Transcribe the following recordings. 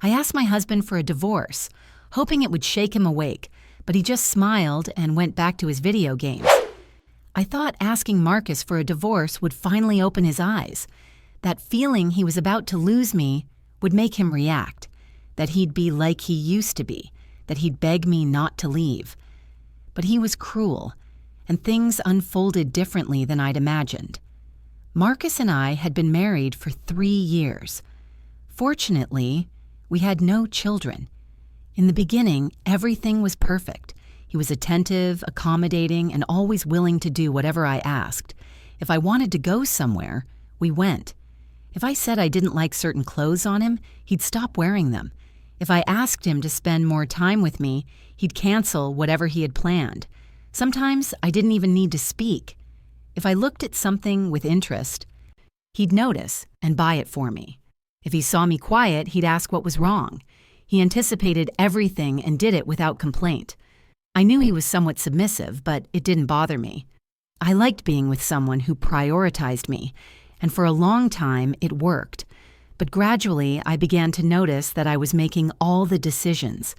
I asked my husband for a divorce, hoping it would shake him awake, but he just smiled and went back to his video games. I thought asking Marcus for a divorce would finally open his eyes. That feeling he was about to lose me would make him react, that he'd be like he used to be, that he'd beg me not to leave. But he was cruel, and things unfolded differently than I'd imagined. Marcus and I had been married for 3 years. Fortunately, we had no children. In the beginning, everything was perfect. He was attentive, accommodating, and always willing to do whatever I asked. If I wanted to go somewhere, we went. If I said I didn't like certain clothes on him, he'd stop wearing them. If I asked him to spend more time with me, he'd cancel whatever he had planned. Sometimes I didn't even need to speak. If I looked at something with interest, he'd notice and buy it for me. If he saw me quiet, he'd ask what was wrong. He anticipated everything and did it without complaint. I knew he was somewhat submissive, but it didn't bother me. I liked being with someone who prioritized me, and for a long time it worked. But gradually I began to notice that I was making all the decisions,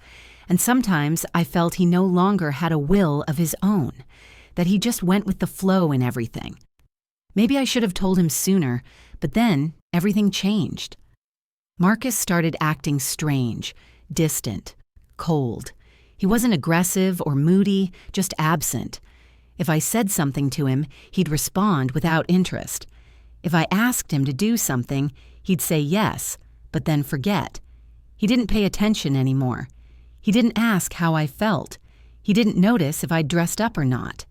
and sometimes I felt he no longer had a will of his own, that he just went with the flow in everything. Maybe I should have told him sooner, but then everything changed. Marcus started acting strange, distant, cold. He wasn't aggressive or moody, just absent. If I said something to him, he'd respond without interest. If I asked him to do something, he'd say yes, but then forget. He didn't pay attention anymore. He didn't ask how I felt. He didn't notice if I'd dressed up or not.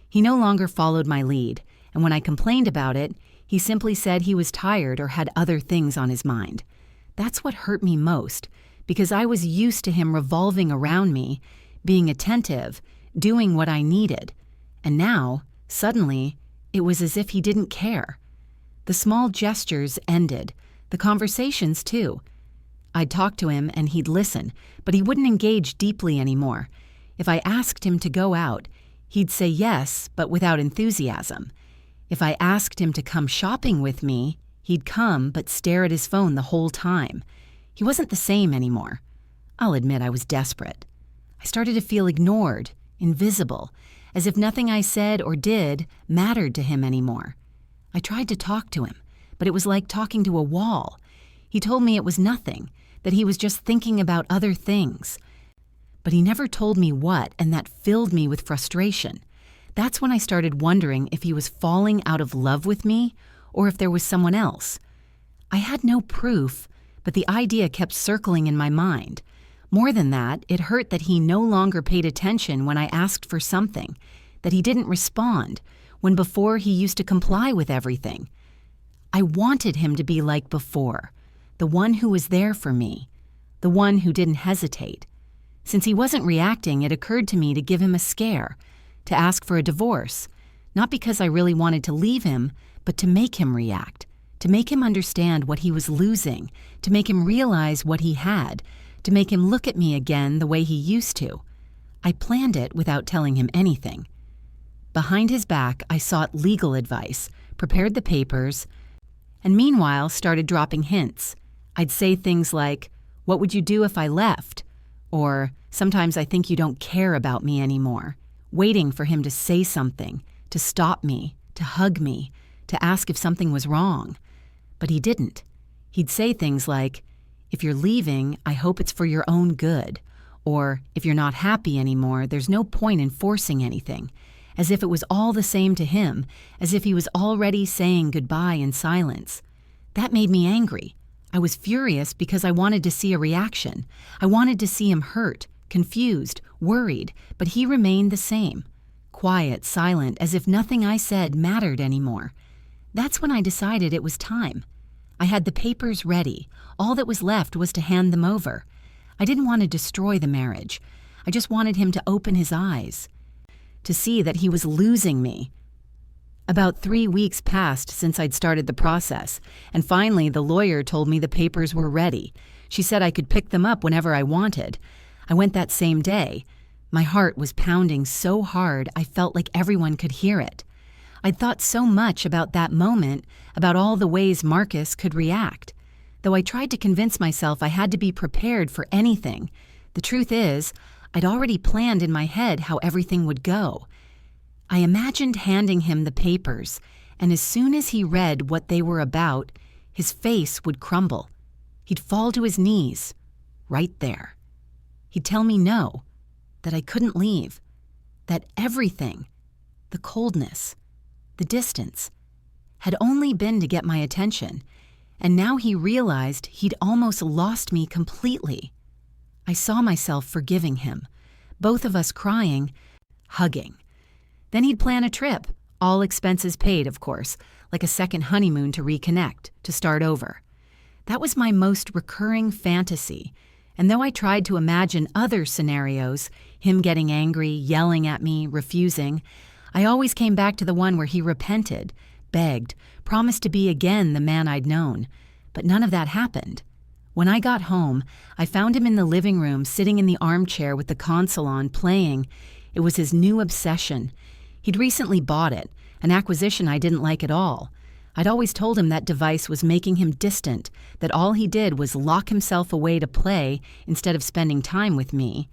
He no longer followed my lead, and when I complained about it, he simply said he was tired or had other things on his mind. That's what hurt me most, because I was used to him revolving around me, being attentive, doing what I needed. And now, suddenly, it was as if he didn't care. The small gestures ended, the conversations too. I'd talk to him and he'd listen, but he wouldn't engage deeply anymore. If I asked him to go out, he'd say yes, but without enthusiasm. If I asked him to come shopping with me, he'd come but stare at his phone the whole time. He wasn't the same anymore. I'll admit I was desperate. I started to feel ignored, invisible, as if nothing I said or did mattered to him anymore. I tried to talk to him, but it was like talking to a wall. He told me it was nothing, that he was just thinking about other things. But he never told me what, and that filled me with frustration. That's when I started wondering if he was falling out of love with me or if there was someone else. I had no proof, but the idea kept circling in my mind. More than that, it hurt that he no longer paid attention when I asked for something, that he didn't respond, when before he used to comply with everything. I wanted him to be like before, the one who was there for me, the one who didn't hesitate. Since he wasn't reacting, it occurred to me to give him a scare, to ask for a divorce, not because I really wanted to leave him, but to make him react, to make him understand what he was losing, to make him realize what he had, to make him look at me again the way he used to. I planned it without telling him anything. Behind his back, I sought legal advice, prepared the papers, and meanwhile started dropping hints. I'd say things like, "What would you do if I left?" Or, "Sometimes I think you don't care about me anymore," waiting for him to say something, to stop me, to hug me, to ask if something was wrong. But he didn't. He'd say things like, "If you're leaving, I hope it's for your own good," or, "If you're not happy anymore, there's no point in forcing anything," as if it was all the same to him, as if he was already saying goodbye in silence. That made me angry. I was furious because I wanted to see a reaction. I wanted to see him hurt, confused, worried, but he remained the same. Quiet, silent, as if nothing I said mattered anymore. That's when I decided it was time. I had the papers ready. All that was left was to hand them over. I didn't want to destroy the marriage. I just wanted him to open his eyes, to see that he was losing me. About 3 weeks passed since I'd started the process, and finally the lawyer told me the papers were ready. She said I could pick them up whenever I wanted. I went that same day. My heart was pounding so hard I felt like everyone could hear it. I'd thought so much about that moment, about all the ways Marcus could react. Though I tried to convince myself I had to be prepared for anything, the truth is, I'd already planned in my head how everything would go. I imagined handing him the papers, and as soon as he read what they were about, his face would crumble. He'd fall to his knees, right there. He'd tell me no, that I couldn't leave, that everything, the coldness, the distance, had only been to get my attention, and now he realized he'd almost lost me completely. I saw myself forgiving him, both of us crying, hugging. Then he'd plan a trip, all expenses paid, of course, like a second honeymoon to reconnect, to start over. That was my most recurring fantasy, and though I tried to imagine other scenarios, him getting angry, yelling at me, refusing, I always came back to the one where he repented, begged, promised to be again the man I'd known. But none of that happened. When I got home, I found him in the living room, sitting in the armchair with the console on, playing. It was his new obsession. He'd recently bought it, an acquisition I didn't like at all. I'd always told him that device was making him distant, that all he did was lock himself away to play instead of spending time with me.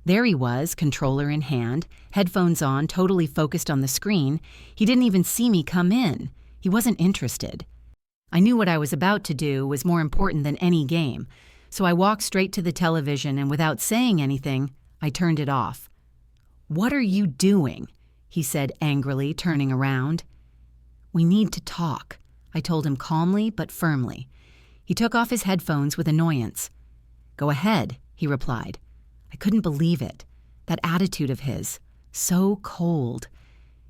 There he was, controller in hand, headphones on, totally focused on the screen. He didn't even see me come in. He wasn't interested. I knew what I was about to do was more important than any game, so I walked straight to the television and without saying anything, I turned it off. "What are you doing?" he said angrily, turning around. "We need to talk," I told him calmly but firmly. He took off his headphones with annoyance. "Go ahead," he replied. I couldn't believe it. That attitude of his. So cold.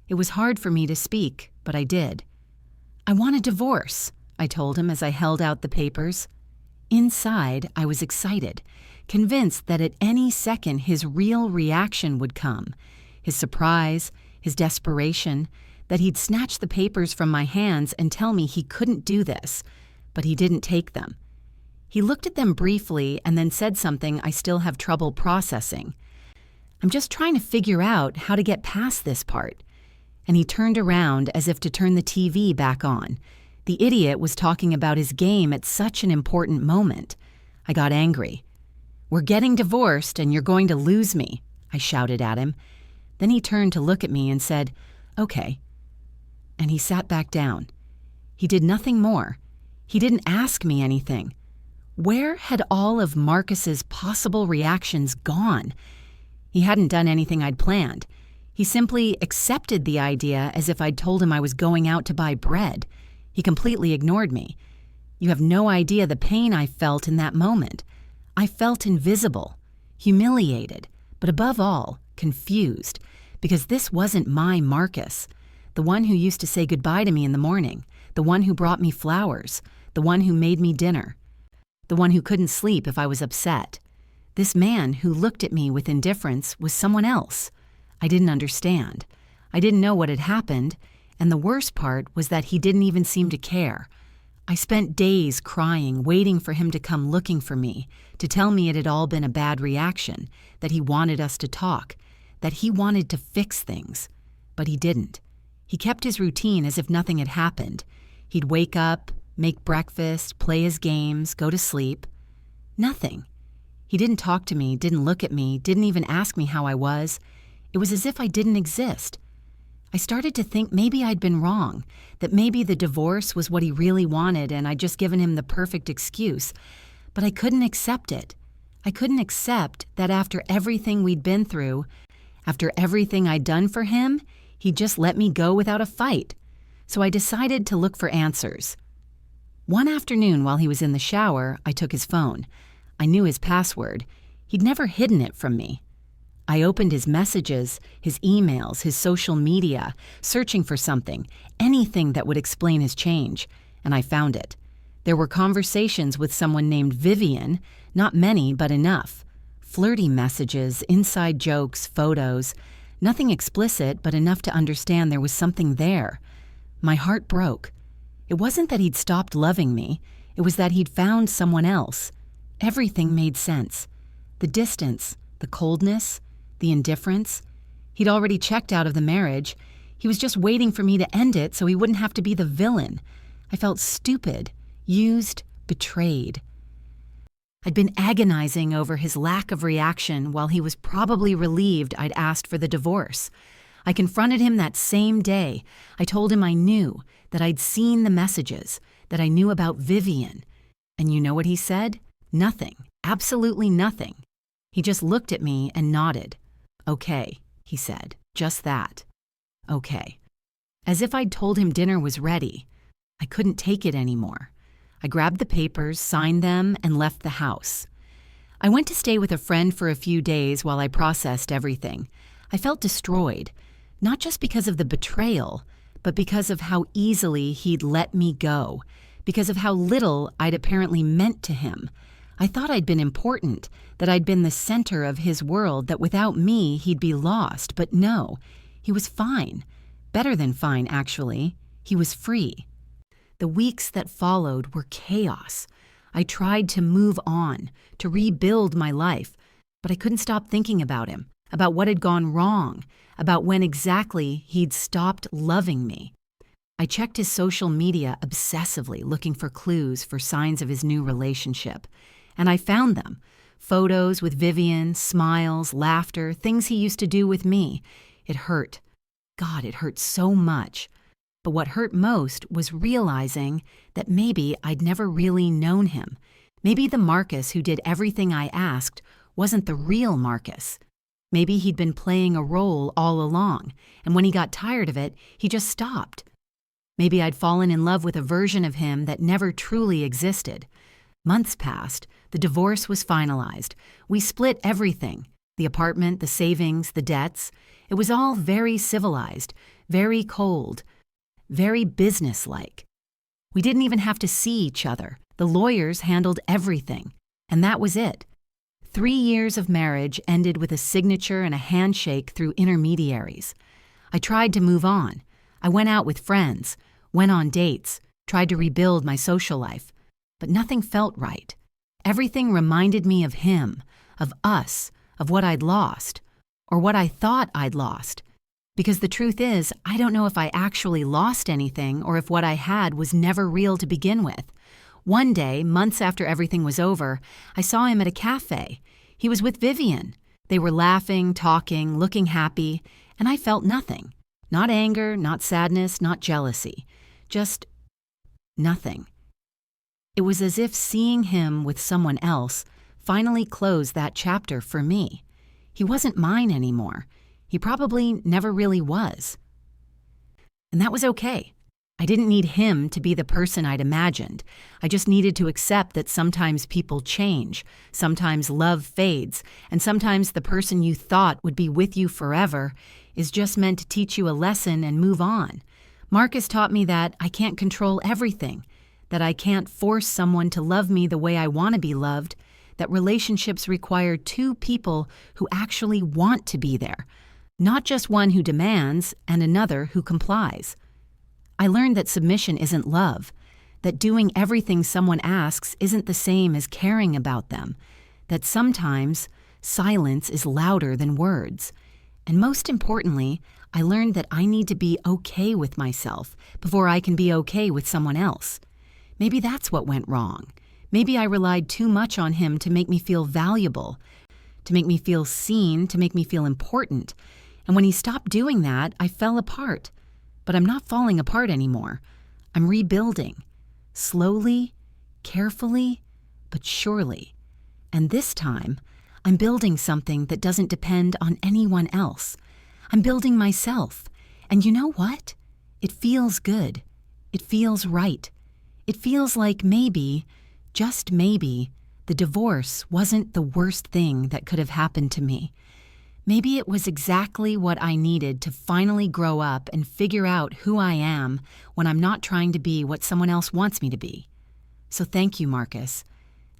It was hard for me to speak, but I did. "I want a divorce," I told him as I held out the papers. Inside, I was excited, convinced that at any second his real reaction would come. His surprise, his desperation, that he'd snatch the papers from my hands and tell me he couldn't do this, but he didn't take them. He looked at them briefly and then said something I still have trouble processing. "I'm just trying to figure out how to get past this part." And he turned around as if to turn the TV back on. The idiot was talking about his game at such an important moment. I got angry. "We're getting divorced and you're going to lose me," I shouted at him. Then he turned to look at me and said, "Okay." And he sat back down. He did nothing more. He didn't ask me anything. Where had all of Marcus's possible reactions gone? He hadn't done anything I'd planned. He simply accepted the idea as if I'd told him I was going out to buy bread. He completely ignored me. You have no idea the pain I felt in that moment. I felt invisible, humiliated, but above all, confused, because this wasn't my Marcus, the one who used to say goodbye to me in the morning, the one who brought me flowers, the one who made me dinner, the one who couldn't sleep if I was upset. This man who looked at me with indifference was someone else. I didn't understand. I didn't know what had happened, and the worst part was that he didn't even seem to care. I spent days crying, waiting for him to come looking for me, to tell me it had all been a bad reaction, that he wanted us to talk, that he wanted to fix things. But he didn't. He kept his routine as if nothing had happened. He'd wake up, make breakfast, play his games, go to sleep. Nothing. He didn't talk to me, didn't look at me, didn't even ask me how I was. It was as if I didn't exist. I started to think maybe I'd been wrong, that maybe the divorce was what he really wanted and I'd just given him the perfect excuse. But I couldn't accept it. I couldn't accept that after everything we'd been through, after everything I'd done for him, he'd just let me go without a fight. So I decided to look for answers. One afternoon while he was in the shower, I took his phone. I knew his password. He'd never hidden it from me. I opened his messages, his emails, his social media, searching for something, anything that would explain his change, and I found it. There were conversations with someone named Vivian, not many, but enough. Flirty messages, inside jokes, photos, nothing explicit, but enough to understand there was something there. My heart broke. It wasn't that he'd stopped loving me, it was that he'd found someone else. Everything made sense. The distance, the coldness, the indifference. He'd already checked out of the marriage. He was just waiting for me to end it so he wouldn't have to be the villain. I felt stupid, used, betrayed. I'd been agonizing over his lack of reaction while he was probably relieved I'd asked for the divorce. I confronted him that same day. I told him I knew, that I'd seen the messages, that I knew about Vivian. And you know what he said? Nothing. Absolutely nothing. He just looked at me and nodded. "Okay," he said. Just that. "Okay." As if I'd told him dinner was ready. I couldn't take it anymore. I grabbed the papers, signed them, and left the house. I went to stay with a friend for a few days while I processed everything. I felt destroyed, not just because of the betrayal, but because of how easily he'd let me go, because of how little I'd apparently meant to him. I thought I'd been important, that I'd been the center of his world, that without me he'd be lost, but no, he was fine. Better than fine, actually. He was free. The weeks that followed were chaos. I tried to move on, to rebuild my life, but I couldn't stop thinking about him, about what had gone wrong, about when exactly he'd stopped loving me. I checked his social media obsessively, looking for clues, for signs of his new relationship. And I found them. Photos with Vivian, smiles, laughter, things he used to do with me. It hurt. God, it hurt so much. But what hurt most was realizing that maybe I'd never really known him. Maybe the Marcus who did everything I asked wasn't the real Marcus. Maybe he'd been playing a role all along, and when he got tired of it, he just stopped. Maybe I'd fallen in love with a version of him that never truly existed. Months passed. The divorce was finalized. We split everything. The apartment, the savings, the debts. It was all very civilized, very cold, very businesslike. We didn't even have to see each other. The lawyers handled everything. And that was it. 3 years of marriage ended with a signature and a handshake through intermediaries. I tried to move on. I went out with friends, went on dates, tried to rebuild my social life. But nothing felt right. Everything reminded me of him, of us, of what I'd lost, or what I thought I'd lost. Because the truth is, I don't know if I actually lost anything or if what I had was never real to begin with. One day, months after everything was over, I saw him at a cafe. He was with Vivian. They were laughing, talking, looking happy, and I felt nothing. Not anger, not sadness, not jealousy. Just nothing. It was as if seeing him with someone else finally closed that chapter for me. He wasn't mine anymore. He probably never really was. And that was okay. I didn't need him to be the person I'd imagined. I just needed to accept that sometimes people change, sometimes love fades, and sometimes the person you thought would be with you forever is just meant to teach you a lesson and move on. Marcus taught me that I can't control everything, that I can't force someone to love me the way I want to be loved, that relationships require two people who actually want to be there, not just one who demands and another who complies. I learned that submission isn't love, that doing everything someone asks isn't the same as caring about them, that sometimes silence is louder than words. And most importantly, I learned that I need to be okay with myself before I can be okay with someone else. Maybe that's what went wrong. Maybe I relied too much on him to make me feel valuable, to make me feel seen, to make me feel important. And when he stopped doing that, I fell apart. But I'm not falling apart anymore. I'm rebuilding. Slowly, carefully, but surely. And this time, I'm building something that doesn't depend on anyone else. I'm building myself. And you know what? It feels good. It feels right. It feels like maybe, just maybe, the divorce wasn't the worst thing that could have happened to me. Maybe it was exactly what I needed to finally grow up and figure out who I am when I'm not trying to be what someone else wants me to be. So thank you, Marcus.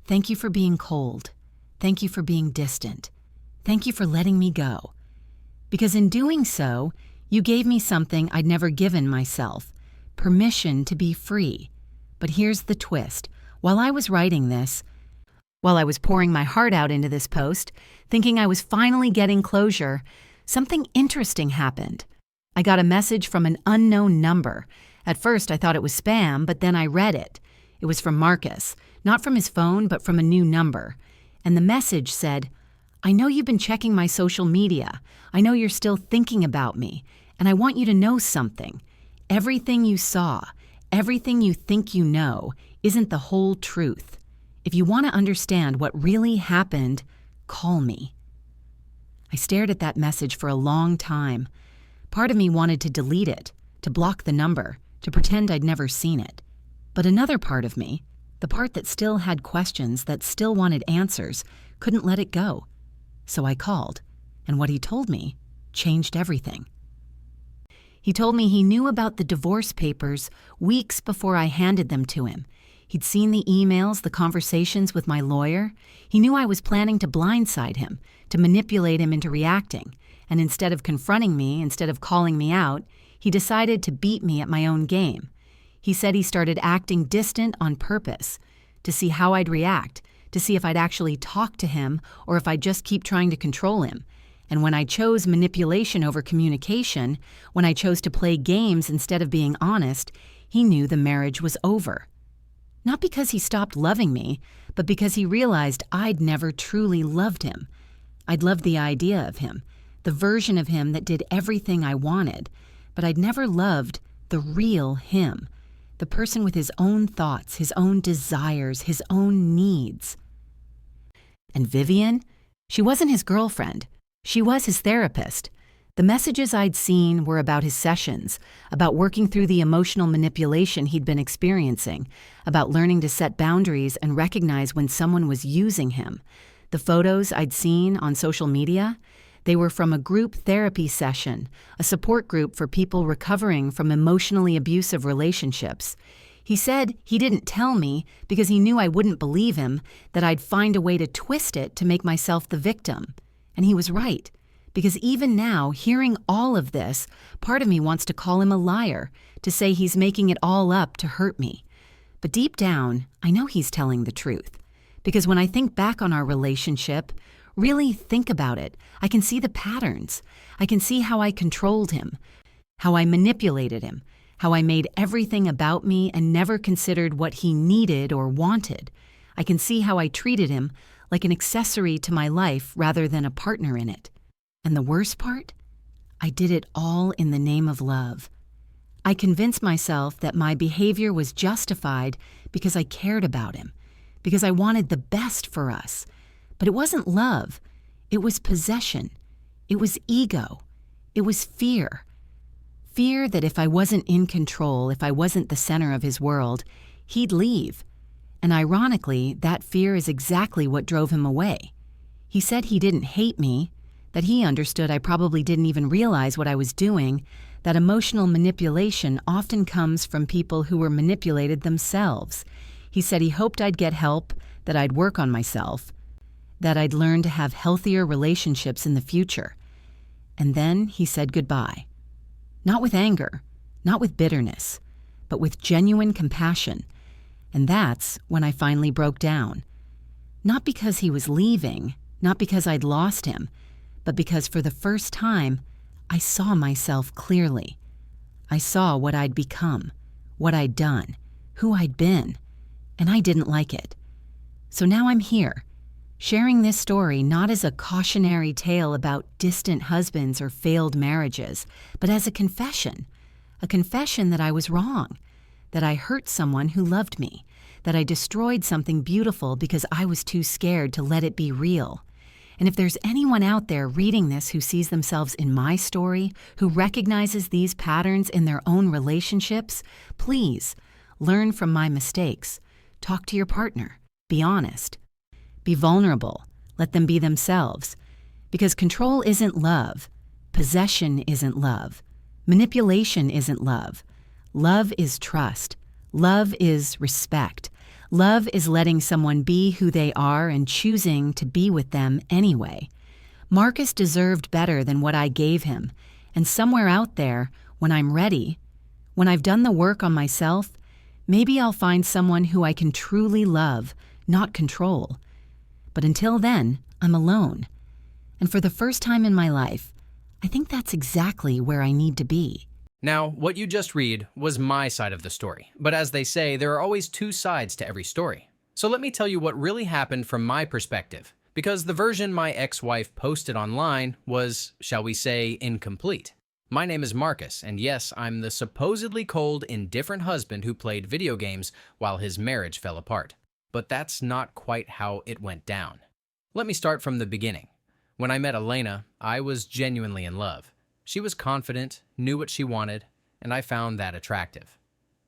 Thank you for being cold. Thank you for being distant. Thank you for letting me go. Because in doing so, you gave me something I'd never given myself, permission to be free. But here's the twist. While I was writing this, while I was pouring my heart out into this post, thinking I was finally getting closure, something interesting happened. I got a message from an unknown number. At first, I thought it was spam, but then I read it. It was from Marcus, not from his phone, but from a new number. And the message said, "I know you've been checking my social media. I know you're still thinking about me. And I want you to know something. Everything you saw, everything you think you know, isn't the whole truth. If you want to understand what really happened, call me." I stared at that message for a long time. Part of me wanted to delete it, to block the number, to pretend I'd never seen it. But another part of me, the part that still had questions, that still wanted answers, couldn't let it go. So I called, and what he told me changed everything. He told me he knew about the divorce papers weeks before I handed them to him. He'd seen the emails, the conversations with my lawyer. He knew I was planning to blindside him, to manipulate him into reacting. And instead of confronting me, instead of calling me out, he decided to beat me at my own game. He said he started acting distant on purpose, to see how I'd react, to see if I'd actually talk to him or if I'd just keep trying to control him. And when I chose manipulation over communication, when I chose to play games instead of being honest, he knew the marriage was over. Not because he stopped loving me, but because he realized I'd never truly loved him. I'd loved the idea of him, the version of him that did everything I wanted, but I'd never loved the real him, the person with his own thoughts, his own desires, his own needs. And Vivian? She wasn't his girlfriend. She was his therapist. The messages I'd seen were about his sessions, about working through the emotional manipulation he'd been experiencing, about learning to set boundaries and recognize when someone was using him. The photos I'd seen on social media, they were from a group therapy session, a support group for people recovering from emotionally abusive relationships. He said he didn't tell me because he knew I wouldn't believe him, that I'd find a way to twist it to make myself the victim. And he was right. Because even now, hearing all of this, part of me wants to call him a liar, to say he's making it all up to hurt me. But deep down, I know he's telling the truth. Because when I think back on our relationship, really think about it, I can see the patterns. I can see how I controlled him, how I manipulated him, how I made everything about me and never considered what he needed or wanted. I can see how I treated him like an accessory to my life rather than a partner in it. And the worst part? I did it all in the name of love. I convinced myself that my behavior was justified because I cared about him, because I wanted the best for us. But it wasn't love. It was possession. It was ego. It was fear. Fear that if I wasn't in control, if I wasn't the center of his world, he'd leave. And ironically, that fear is exactly what drove him away. He said he didn't hate me, that he understood I probably didn't even realize what I was doing, that emotional manipulation often comes from people who were manipulated themselves. He said he hoped I'd get help, that I'd work on myself, that I'd learn to have healthier relationships in the future. And then he said goodbye. Not with anger, not with bitterness, but with genuine compassion. And that's when I finally broke down. Not because he was leaving, not because I'd lost him, but because for the first time, I saw myself clearly. I saw what I'd become, what I'd done, who I'd been, and I didn't like it. So now I'm here, sharing this story not as a cautionary tale about distant husbands or failed marriages, but as a confession that I was wrong, that I hurt someone who loved me, that I destroyed something beautiful because I was too scared to let it be real. And if there's anyone out there reading this who sees themselves in my story, who recognizes these patterns in their own relationships, please learn from my mistakes. Talk to your partner. Be honest. Be vulnerable. Let them be themselves. Because control isn't love. Possession isn't love. Manipulation isn't love. Love is trust. Love is respect. Love is letting someone be who they are and choosing to be with them anyway. Marcus deserved better than what I gave him, and somewhere out there, when I'm ready, when I've done the work on myself, maybe I'll find someone who I can truly love, not control. But until then, I'm alone. And for the first time in my life, I think that's exactly where I need to be. Now, what you just read was my side of the story, but as they say, there are always two sides to every story. So let me tell you what really happened from my perspective, because the version my ex-wife posted online was, shall we say, incomplete. My name is Marcus, and yes, I'm the supposedly cold, indifferent husband who played video games while his marriage fell apart. But that's not quite how it went down. Let me start from the beginning. When I met Elena, I was genuinely in love. She was confident, knew what she wanted, and I found that attractive.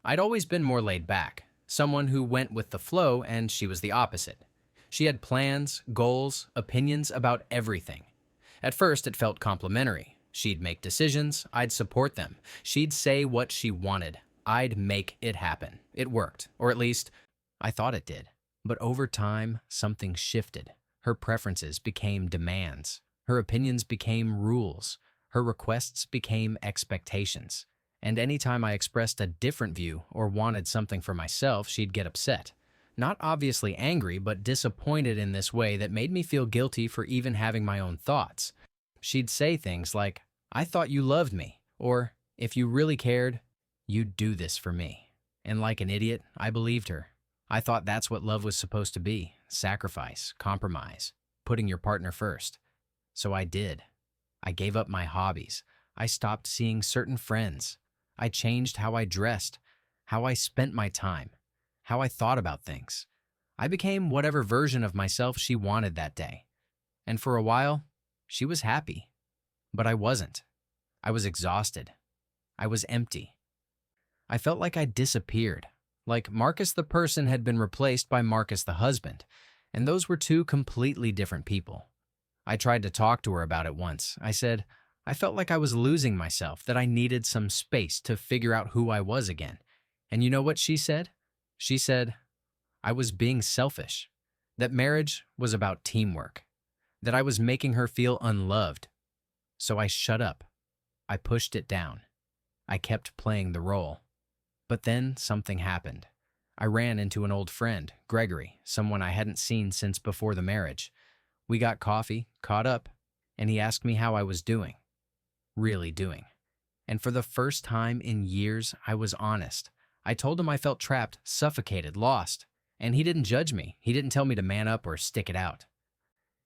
I'd always been more laid back, someone who went with the flow, and she was the opposite. She had plans, goals, opinions about everything. At first, it felt complimentary. She'd make decisions, I'd support them. She'd say what she wanted. I'd make it happen. It worked, or at least, I thought it did. But over time, something shifted. Her preferences became demands. Her opinions became rules. Her requests became expectations. And anytime I expressed a different view or wanted something for myself, she'd get upset. Not obviously angry, but disappointed in this way that made me feel guilty for even having my own thoughts. She'd say things like, "I thought you loved me," or, "If you really cared, you'd do this for me." And like an idiot, I believed her. I thought that's what love was supposed to be: sacrifice, compromise, putting your partner first. So I did. I gave up my hobbies. I stopped seeing certain friends. I changed how I dressed, how I spent my time, how I thought about things. I became whatever version of myself she wanted that day. And for a while, she was happy. But I wasn't. I was exhausted. I was empty. I felt like I'd disappeared, like Marcus the person had been replaced by Marcus the husband, and those were two completely different people. I tried to talk to her about it once. I said, I felt like I was losing myself, that I needed some space to figure out who I was again. And you know what she said? She said, I was being selfish, that marriage was about teamwork, that I was making her feel unloved. So I shut up. I pushed it down. I kept playing the role. But then something happened. I ran into an old friend, Gregory, someone I hadn't seen since before the marriage. We got coffee, caught up, and he asked me how I was doing. Really doing. And for the first time in years, I was honest. I told him I felt trapped, suffocated, lost. And he didn't judge me. He didn't tell me to man up or stick it out.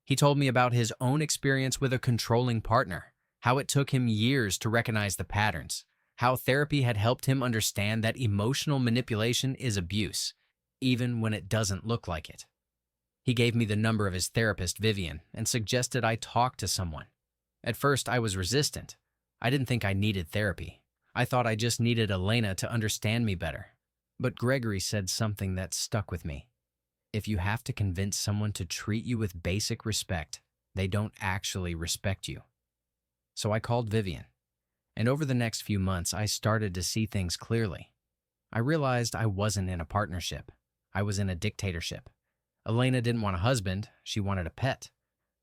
He told me about his own experience with a controlling partner, how it took him years to recognize the patterns, how therapy had helped him understand that emotional manipulation is abuse, even when it doesn't look like it. He gave me the number of his therapist, Vivian, and suggested I talk to someone. At first, I was resistant. I didn't think I needed therapy. I thought I just needed Elena to understand me better. But Gregory said something that stuck with me. If you have to convince someone to treat you with basic respect, they don't actually respect you. So I called Vivian. And over the next few months, I started to see things clearly. I realized I wasn't in a partnership. I was in a dictatorship. Elena didn't want a husband, she wanted a pet.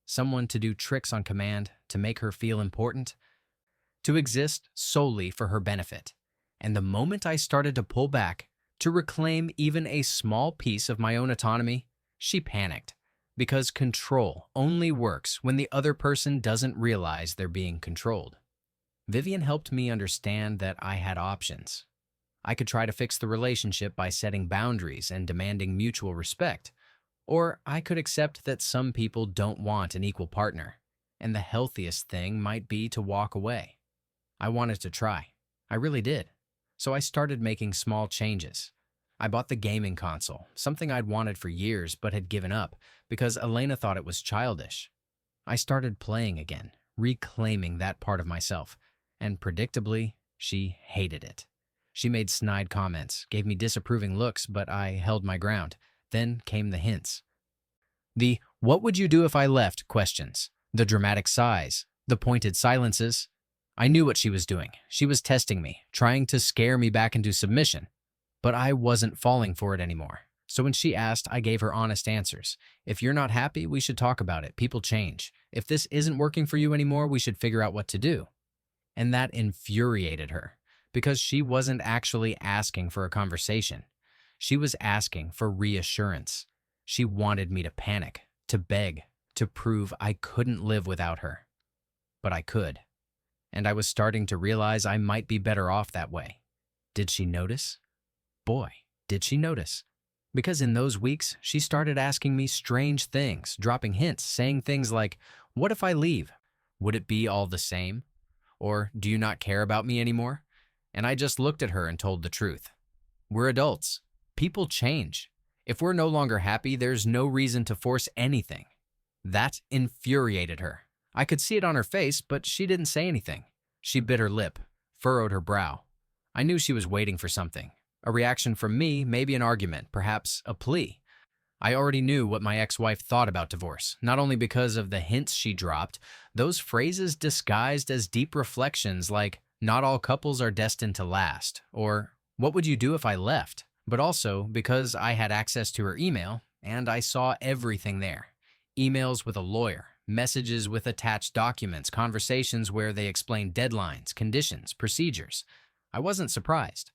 Someone to do tricks on command, to make her feel important, to exist solely for her benefit. And the moment I started to pull back, to reclaim even a small piece of my own autonomy, she panicked. Because control only works when the other person doesn't realize they're being controlled. Vivian helped me understand that I had options. I could try to fix the relationship by setting boundaries and demanding mutual respect, or I could accept that some people don't want an equal partner, and the healthiest thing might be to walk away. I wanted to try. I really did. So I started making small changes. I bought the gaming console, something I'd wanted for years but had given up because Elena thought it was childish. I started playing again, reclaiming that part of myself, and predictably, she hated it. She made snide comments, gave me disapproving looks, but I held my ground. Then came the hints. The "what would you do if I left" questions, the dramatic sighs, the pointed silences. I knew what she was doing. She was testing me, trying to scare me back into submission. But I wasn't falling for it anymore. So when she asked, I gave her honest answers. If you're not happy, we should talk about it. People change. If this isn't working for you anymore, we should figure out what to do. And that infuriated her, because she wasn't actually asking for a conversation. She was asking for reassurance. She wanted me to panic, to beg, to prove I couldn't live without her. But I could. and I was starting to realize I might be better off that way. Did she notice? Boy, did she notice. Because in those weeks, she started asking me strange things, dropping hints, saying things like, "What if I leave? Would it be all the same?" Or, "Do you not care about me anymore?" And I just looked at her and told the truth. We're adults. People change. If we're no longer happy, there's no reason to force anything. That infuriated her. I could see it on her face, but she didn't say anything. She bit her lip, furrowed her brow. I knew she was waiting for something. A reaction from me, maybe an argument, perhaps a plea. I already knew what my ex-wife thought about divorce, not only because of the hints she dropped, those phrases disguised as deep reflections like, "Not all couples are destined to last," or "What would you do if I left?" But also because I had access to her email, and I saw everything there. Emails with a lawyer, messages with attached documents, conversations where they explained deadlines, conditions, procedures. I wasn't surprised.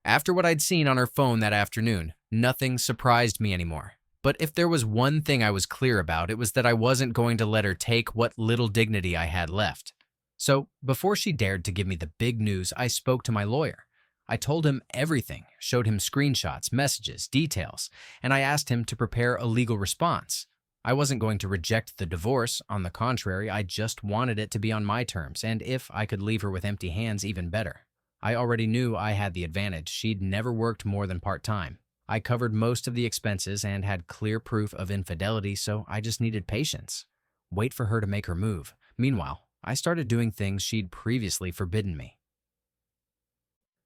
After what I'd seen on her phone that afternoon, nothing surprised me anymore. But if there was one thing I was clear about, it was that I wasn't going to let her take what little dignity I had left. So, before she dared to give me the big news, I spoke to my lawyer. I told him everything, showed him screenshots, messages, details, and I asked him to prepare a legal response. I wasn't going to reject the divorce. On the contrary, I just wanted it to be on my terms, and if I could leave her with empty hands, even better. I already knew I had the advantage. She'd never worked more than part-time. I covered most of the expenses and had clear proof of infidelity, so I just needed patience. Wait for her to make her move. Meanwhile, I started doing things she'd previously forbidden me.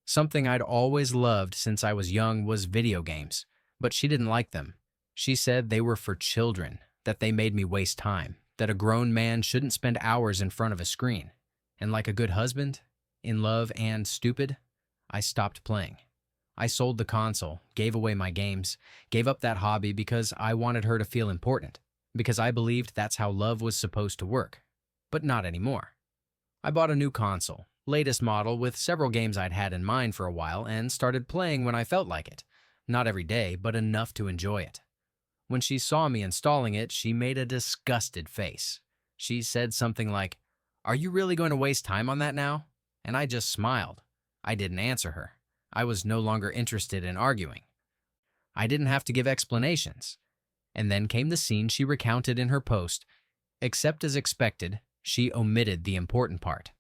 Something I'd always loved since I was young was video games, but she didn't like them. She said they were for children, that they made me waste time, that a grown man shouldn't spend hours in front of a screen. And like a good husband, in love and stupid, I stopped playing. I sold the console, gave away my games, gave up that hobby because I wanted her to feel important, because I believed that's how love was supposed to work. But not anymore. I bought a new console, latest model with several games I'd had in mind for a while, and started playing when I felt like it. Not every day, but enough to enjoy it. When she saw me installing it, she made a disgusted face. She said something like, "Are you really going to waste time on that now?" And I just smiled. I didn't answer her. I was no longer interested in arguing. I didn't have to give explanations. And then came the scene she recounted in her post. Except as expected, she omitted the important part.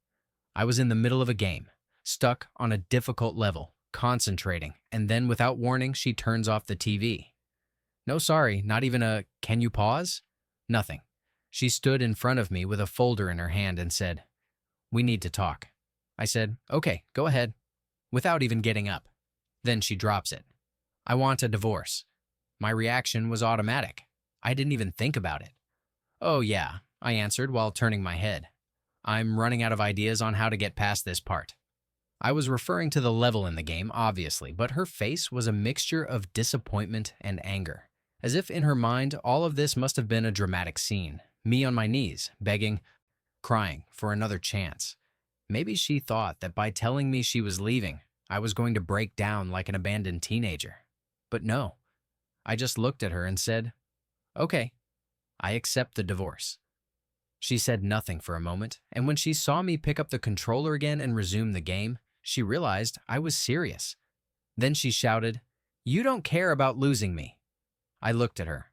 I was in the middle of a game, stuck on a difficult level, concentrating, and then without warning, she turns off the TV. No sorry, not even a "can you pause?" Nothing. She stood in front of me with a folder in her hand and said, "We need to talk." I said, "Okay, go ahead," without even getting up. Then she drops it. "I want a divorce." My reaction was automatic. I didn't even think about it. "Oh yeah," I answered while turning my head. "I'm running out of ideas on how to get past this part." I was referring to the level in the game, obviously, but her face was a mixture of disappointment and anger. As if in her mind, all of this must have been a dramatic scene. Me on my knees, begging, crying for another chance. Maybe she thought that by telling me she was leaving, I was going to break down like an abandoned teenager. But no. I just looked at her and said, "Okay, I accept the divorce." She said nothing for a moment, and when she saw me pick up the controller again and resume the game, she realized I was serious. Then she shouted, "You don't care about losing me." I looked at her.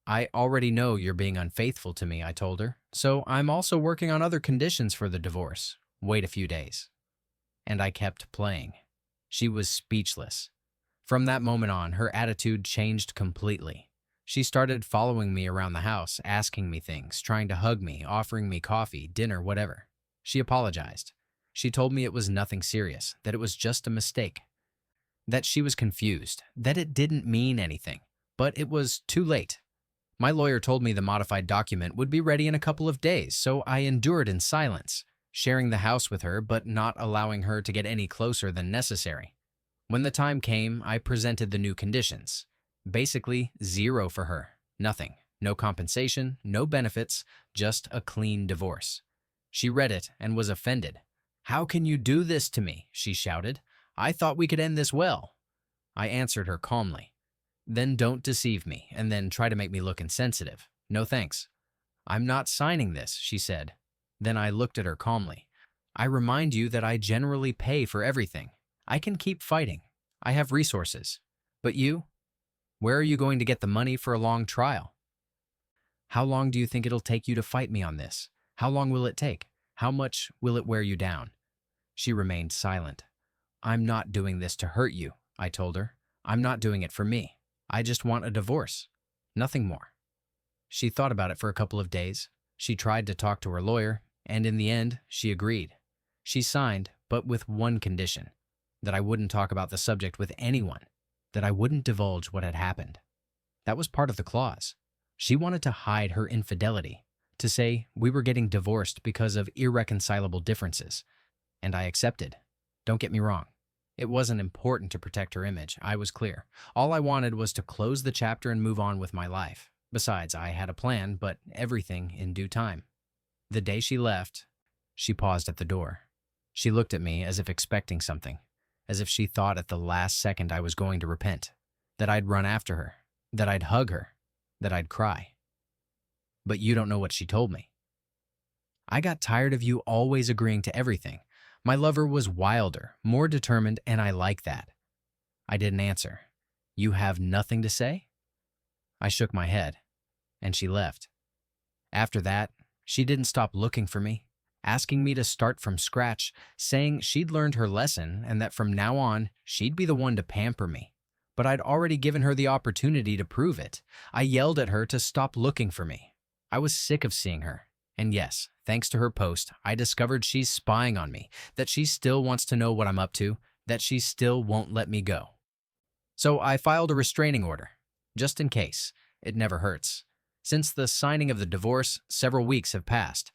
"I already know you're being unfaithful to me," I told her, "so I'm also working on other conditions for the divorce. Wait a few days." And I kept playing. She was speechless. From that moment on, her attitude changed completely. She started following me around the house, asking me things, trying to hug me, offering me coffee, dinner, whatever. She apologized. She told me it was nothing serious, that it was just a mistake. That she was confused, that it didn't mean anything. But it was too late. My lawyer told me the modified document would be ready in a couple of days, so I endured in silence, sharing the house with her but not allowing her to get any closer than necessary. When the time came, I presented the new conditions. Basically, zero for her. Nothing. No compensation, no benefits, just a clean divorce. She read it and was offended. "How can you do this to me?" she shouted. "I thought we could end this well." I answered her calmly. "Then don't deceive me and then try to make me look insensitive. No thanks." "I'm not signing this," she said. Then I looked at her calmly. I remind you that I generally pay for everything. I can keep fighting. I have resources. But you? Where are you going to get the money for a long trial? How long do you think it'll take you to fight me on this? How long will it take? How much will it wear you down? She remained silent. I'm not doing this to hurt you, I told her. I'm not doing it for me. I just want a divorce. Nothing more. She thought about it for a couple of days. She tried to talk to her lawyer, and in the end, she agreed. She signed, but with one condition, that I wouldn't talk about the subject with anyone, that I wouldn't divulge what had happened. That was part of the clause. She wanted to hide her infidelity, to say we were getting divorced because of irreconcilable differences, and I accepted. Don't get me wrong. It wasn't important to protect her image, I was clear. All I wanted was to close the chapter and move on with my life. Besides, I had a plan, but everything in due time. The day she left, she paused at the door. She looked at me as if expecting something, as if she thought at the last second I was going to repent, that I'd run after her, that I'd hug her, that I'd cry. But you don't know what she told me. I got tired of you always agreeing to everything. My lover was wilder, more determined, and I like that. I didn't answer. You have nothing to say? I shook my head, and she left. After that, she didn't stop looking for me, asking me to start from scratch, saying she'd learned her lesson and that from now on, she'd be the one to pamper me. But I'd already given her the opportunity to prove it. I yelled at her to stop looking for me. I was sick of seeing her. And yes, thanks to her post, I discovered she's spying on me, that she still wants to know what I'm up to, that she still won't let me go. So I filed a restraining order, just in case. It never hurts. Since the signing of the divorce, several weeks have passed.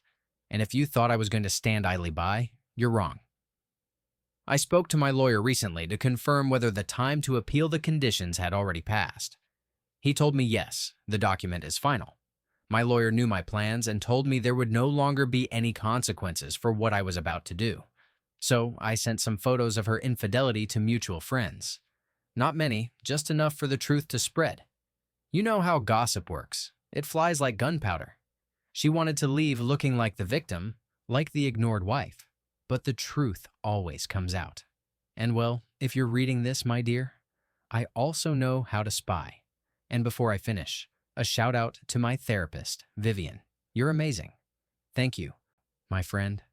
And if you thought I was going to stand idly by, you're wrong. I spoke to my lawyer recently to confirm whether the time to appeal the conditions had already passed. He told me yes, the document is final. My lawyer knew my plans and told me there would no longer be any consequences for what I was about to do. So I sent some photos of her infidelity to mutual friends. Not many, just enough for the truth to spread. You know how gossip works. It flies like gunpowder. She wanted to leave looking like the victim, like the ignored wife. But the truth always comes out. And well, if you're reading this, my dear, I also know how to spy. And before I finish, a shout out to my therapist, Vivian. You're amazing. Thank you, my friend.